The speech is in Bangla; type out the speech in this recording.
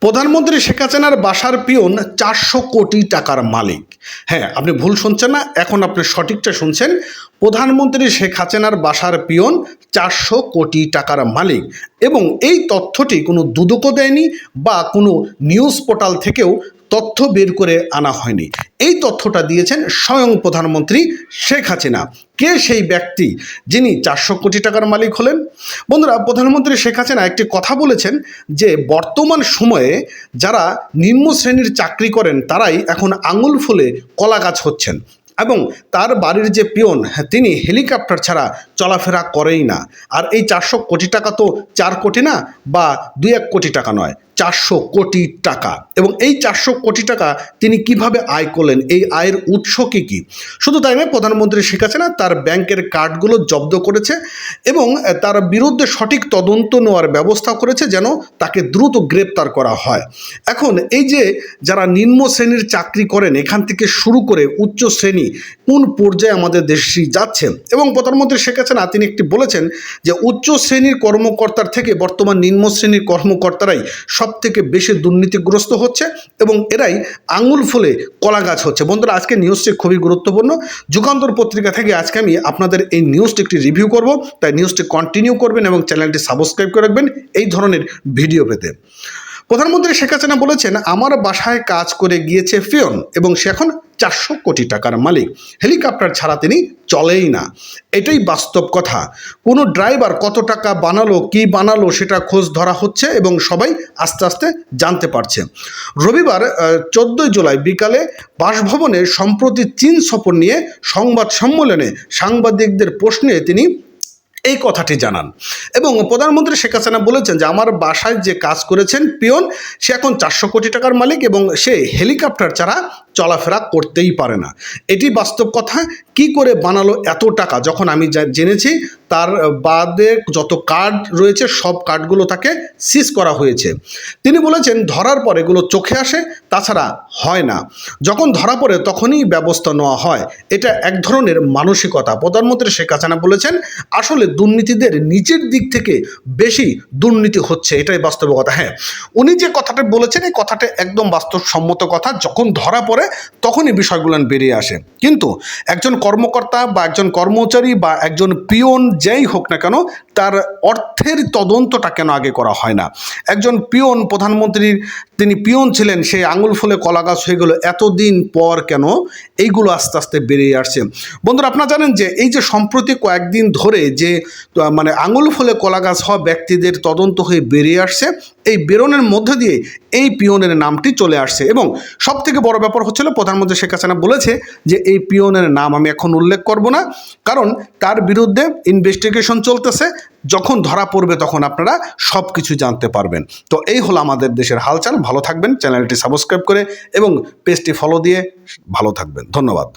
প্রধানমন্ত্রী শেখ হাসিনার বাসার পিয়ন 400 কোটি টাকার মালিক। হ্যাঁ, আপনি ভুল শুনছেন না, এখন আপনি সঠিকটা শুনছেন। প্রধানমন্ত্রী শেখ হাসিনার বাসার পিয়ন 400 কোটি টাকার মালিক, এবং এই তথ্যটি কোনো দুদকও দেয়নি বা কোনো নিউজ পোর্টাল থেকেও তথ্য বের করে আনা হয়নি। এই তথ্যটা দিয়েছেন স্বয়ং প্রধানমন্ত্রী শেখ হাসিনা। কে সেই ব্যক্তি যিনি 400 কোটি টাকার মালিক হলেন? বন্ধুরা, প্রধানমন্ত্রী শেখ হাসিনা একটি কথা বলেছেন যে বর্তমান সময়ে যারা নিম্ন শ্রেণীর চাকরি করেন তারাই এখন আঙুল ফুলে কলা গাছ হচ্ছেন, এবং তার বাড়ির যে পিয়ন তিনি হেলিকপ্টার ছাড়া চলাফেরা করেই না। আর এই 400 কোটি টাকা তো 4 কোটি না বা 2-1 কোটি টাকা নয়, 400 কোটি টাকা। এবং এই 400 কোটি টাকা তিনি কিভাবে আয় করলেন, এই আয়ের উৎস কী কী? শুধু তাই নয়, প্রধানমন্ত্রী শেখ হাসিনা তার ব্যাংকের কার্ডগুলো জব্দ করেছে এবং তার বিরুদ্ধে সঠিক তদন্ত নেওয়ার ব্যবস্থা করেছে যেন তাকে দ্রুত গ্রেপ্তার করা হয়। এখন এই যে যারা নিম্ন শ্রেণীর চাকরি করেন এখান থেকে শুরু করে উচ্চ শ্রেণী কোন পর্যায়ে আমাদের দেশটি যাচ্ছে, এবং প্রধানমন্ত্রী শেখ হাসিনা তিনি একটি বলেছেন যে উচ্চ শ্রেণীর কর্মকর্তার থেকে বর্তমান নিম্ন শ্রেণীর কর্মকর্তারাই সব থেকে বেশি দুর্নীতিগ্রস্ত হচ্ছে এবং এরাই আঙুল ফুলে কলা গাছ হচ্ছে। বন্ধুরা, আজকে নিউজটি খুবই গুরুত্বপূর্ণ। যুগান্তর পত্রিকা থেকে আজকে আমি আপনাদের এই নিউজটি একটি রিভিউ করব, তাই নিউজটি কন্টিনিউ করবেন এবং চ্যানেলটি সাবস্ক্রাইব করে রাখবেন এই ধরনের ভিডিও পেতে। প্রধানমন্ত্রী শেখ হাসিনা বলেছেন, আমার বাসায় কাজ করে গিয়েছে পিয়ন এবং সে এখন 400 কোটি টাকার মালিক। হেলিকপ্টার ছাড়া তিনি চলেই না। এটাই বাস্তব কথা। কোনো ড্রাইভার কত টাকা বানালো, কি বানালো সেটা খোঁজ ধরা হচ্ছে এবং সবাই আস্তে আস্তে জানতে পারছে। রবিবার 14 জুলাই বিকালে বাসভবনে সম্প্রতি চীন সফর নিয়ে সংবাদ সম্মেলনে সাংবাদিকদের প্রশ্নে তিনি এই কথাটি জানান, এবং প্রধানমন্ত্রী শেখ হাসিনা বলেছেন যে আমার বাসায় যে কাজ করেছেন পিয়ন সে এখন 400 কোটি টাকার মালিক এবং সে হেলিকপ্টার ছাড়া চলাফেরা করতেই পারে না। এটি বাস্তব কথা। কি করে বানালো এত টাকা? যখন আমি জেনেছি তার বাদে যত কার্ড রয়েছে সব কার্ডগুলো তাকে সিজ করা হয়েছে। তিনি বলেছেন ধরার পর এগুলো চোখে আসে, তাছাড়া হয় না। যখন ধরা পড়ে তখনই ব্যবস্থা নেওয়া হয়। এটা এক ধরনের মানসিকতা। প্রধানমন্ত্রী শেখ হাসিনা বলেছেন আসলে দুর্নীতিদের নিচের দিক থেকে বেশি দুর্নীতি হচ্ছে, এটাই বাস্তবতা। হ্যাঁ, উনি যে কথাটা বলেছেন এই কথাটা একদম বাস্তবসম্মত কথা। যখন ধরা পড়ে তখনই বিষয়গুলো বেরিয়ে আসে, কিন্তু একজন কর্মকর্তা বা একজন কর্মচারী বা একজন পিয়ন যেই হোক না কেন তার অর্থের তদন্তটা কেন আগে করা হয় না? একজন পিয়ন, প্রধানমন্ত্রীর তিনি পিয়ন ছিলেন, সে আঙুল ফুলে কলা গাছ হয়ে গেল এতদিন পর কেন? এইগুলো আস্তে আস্তে বেরিয়ে আসছে। বন্ধুরা, আপনারা জানেন যে এই যে সম্প্রতি কয়েকদিন ধরে যে আঙুল ফুলে কলা গাছ হওয়া ব্যক্তিদের তদন্ত হয়ে বেরিয়ে আসছে, এই বেরোনের মধ্যে দিয়ে এই পিয়নের নামটি চলে আসছে। এবং সব থেকে বড় ব্যাপার হচ্ছিল প্রধানমন্ত্রী শেখ হাসিনা বলেছে যে এই পিয়নের নাম আমি এখন উল্লেখ করব না, কারণ তার বিরুদ্ধে ইনভেস্টিগেশন চলতেছে। যখন ধরা পড়বে তখন আপনারা সব কিছু জানতে পারবেন। তো এই হলো আমাদের দেশের হালচাল। ভালো থাকবেন, চ্যানেলটি সাবস্ক্রাইব করে এবং পেজটি ফলো দিয়ে ভালো থাকবেন। ধন্যবাদ।